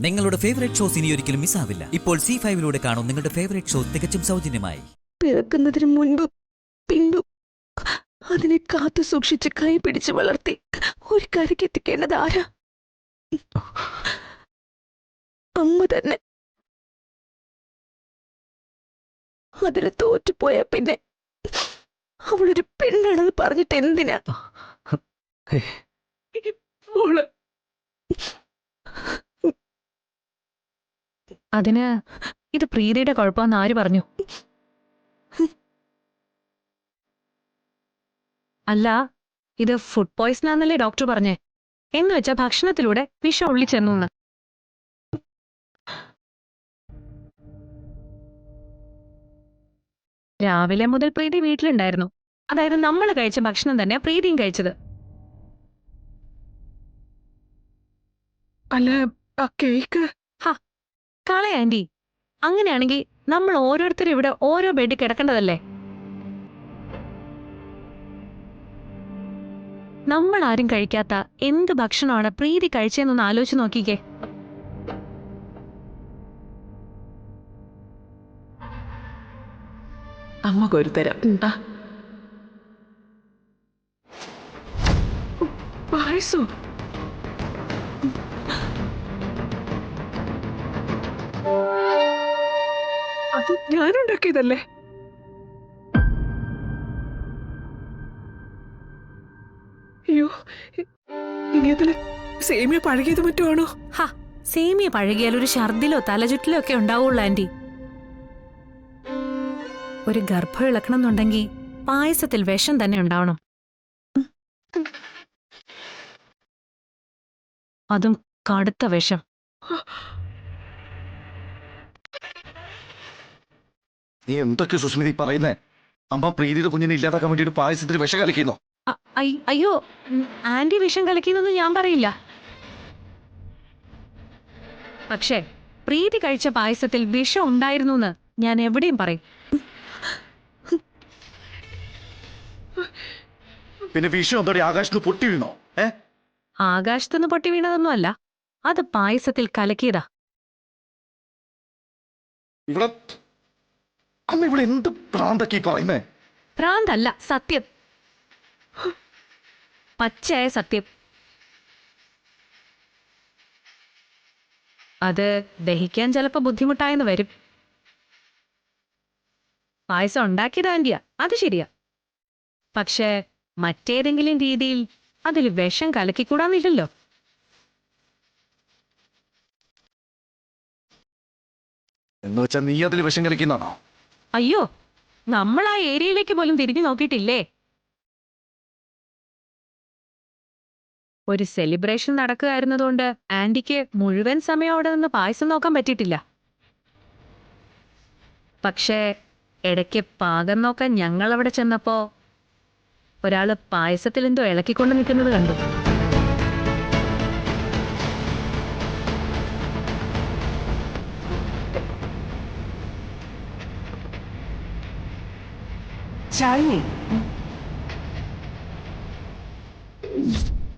നിങ്ങളുടെ favourite shows ഇനി ഒരിക്കലും മിസ്സാവില്ല. ഇപ്പോൾ C5 കാണും നിങ്ങളുടെ ഫേവറേറ്റ് ഷോ തികച്ചും സൗജന്യമായി. പിറക്കുന്നതിന് മുൻപും പിൻപും അതിനെ കാത്തു സൂക്ഷിച്ച് കൈ പിടിച്ച് വളർത്തി ഒരു കരക്കെത്തിക്കേണ്ടത് ആരാ? അമ്മ തന്നെ. അതിന് തോറ്റുപോയ പിന്നെ അവളൊരു പെണ്ണാണെന്ന് പറഞ്ഞിട്ട് എന്തിനാ? അതിന് ഇത് പ്രീതിയുടെ കുഴപ്പമെന്ന് ആര് പറഞ്ഞു? അല്ല, ഇത് ഫുഡ് പോയ്സൺ ആണെന്നല്ലേ ഡോക്ടർ പറഞ്ഞേ? എന്ന് വെച്ചാ ഭക്ഷണത്തിലൂടെ വിഷം ഉള്ളിച്ചെന്നു. രാവിലെ മുതൽ പ്രീതി വീട്ടിലുണ്ടായിരുന്നു. അതായത് നമ്മൾ കഴിച്ച ഭക്ഷണം തന്നെ പ്രീതിയും കഴിച്ചത്. അല്ല, ആ കേക്ക് കളയ ആന്റി. അങ്ങനെയാണെങ്കിൽ നമ്മൾ ഓരോരുത്തരും ഇവിടെ ഓരോ ബെഡിൽ കിടക്കേണ്ടതല്ലേ? നമ്മൾ ആരും കഴിക്കാത്ത എന്ത് ഭക്ഷണമാണ് പ്രീതി കഴിച്ചതെന്നൊന്ന് ആലോചിച്ച് നോക്കിക്കേ. അമ്മക്കൊരു തരം പായസോ? അത് ഞാനുണ്ടാക്കിയതല്ലേ? അയ്യോ, ഇനി അതില് സേമിയ പഴകിയത് മറ്റോ ആണോ? സേമിയ പഴകിയാൽ ഒരു ഛർദിലോ തലചുറ്റിലോ ഒക്കെ ഉണ്ടാവുള്ളൂ ആന്റി. ഒരു ഗർഭം ഇളക്കണം എന്നുണ്ടെങ്കിൽ പായസത്തിൽ വിഷം തന്നെ ഉണ്ടാവണം. അതും കടുത്ത വിഷം. നീ എന്തൊക്കെ സുസ്മിതി പറയുന്നേ? അമ്മ പ്രീതിയുടെ കുഞ്ഞിനെ ഇല്ലാതാക്കാൻ വേണ്ടിയിട്ട് പായസത്തിൽ വിഷം കലക്കിന്നോ? അയ്യോ, ആന്റി വിഷം കലക്കിയെന്നൊന്നും ഞാൻ പറയില്ല. പക്ഷേ പ്രീതി കഴിച്ച പായസത്തിൽ വിഷം ഉണ്ടായിരുന്നു എന്ന് ഞാൻ എവിടെയും പറയും. പിന്നെ വിഷം എന്തോടെ ആകാശത്ത് പൊട്ടി വീണോ? ആകാശത്തുനിന്ന് പൊട്ടി വീണതൊന്നും അല്ല, അത് പായസത്തിൽ കലക്കിയതാ. ഇവിടെ അമ്മ ഇവിടെ എന്ത് ഭ്രാന്തൊക്കെ പറയുന്നേ? ഭ്രാന്തല്ല, സത്യം. പച്ചയായ സത്യം. അത് ദഹിക്കാൻ ചിലപ്പോ ബുദ്ധിമുട്ടായെന്ന് വരും. പായസം ഉണ്ടാക്കിയത് ആന്റിയാ, അത് ശരിയാ. പക്ഷേ മറ്റേതെങ്കിലും രീതിയിൽ അതിൽ വിഷം കലക്കിക്കൂടാന്നില്ലല്ലോ. എന്ന് വെച്ചാ നീ അതിൽ വിഷം കലക്കിന്നാണോ? അയ്യോ, നമ്മൾ ആ ഏരിയയിലേക്ക് പോലും തിരിഞ്ഞു നോക്കിയിട്ടില്ലേ. ഒരു സെലിബ്രേഷൻ നടക്കുകയായിരുന്നതുകൊണ്ട് ആന്റിക്ക് മുഴുവൻ സമയം അവിടെ നിന്ന് പായസം നോക്കാൻ പറ്റിയിട്ടില്ല. പക്ഷേ ഇടയ്ക്ക് പാകം നോക്കാൻ ഞങ്ങൾ അവിടെ ചെന്നപ്പോ ഒരാള് പായസത്തിൽ എന്തോ ഇളക്കിക്കൊണ്ട് നിൽക്കുന്നത് കണ്ടു. ശാലിനി,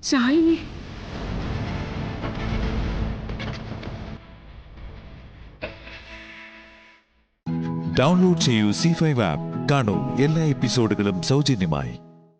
ശാലിനി, ഡൗൺലോഡ് ചെയ്യൂ C5 ആപ്പ്. കാണൂ എല്ലാ എപ്പിസോഡുകളും സൗജന്യമായി.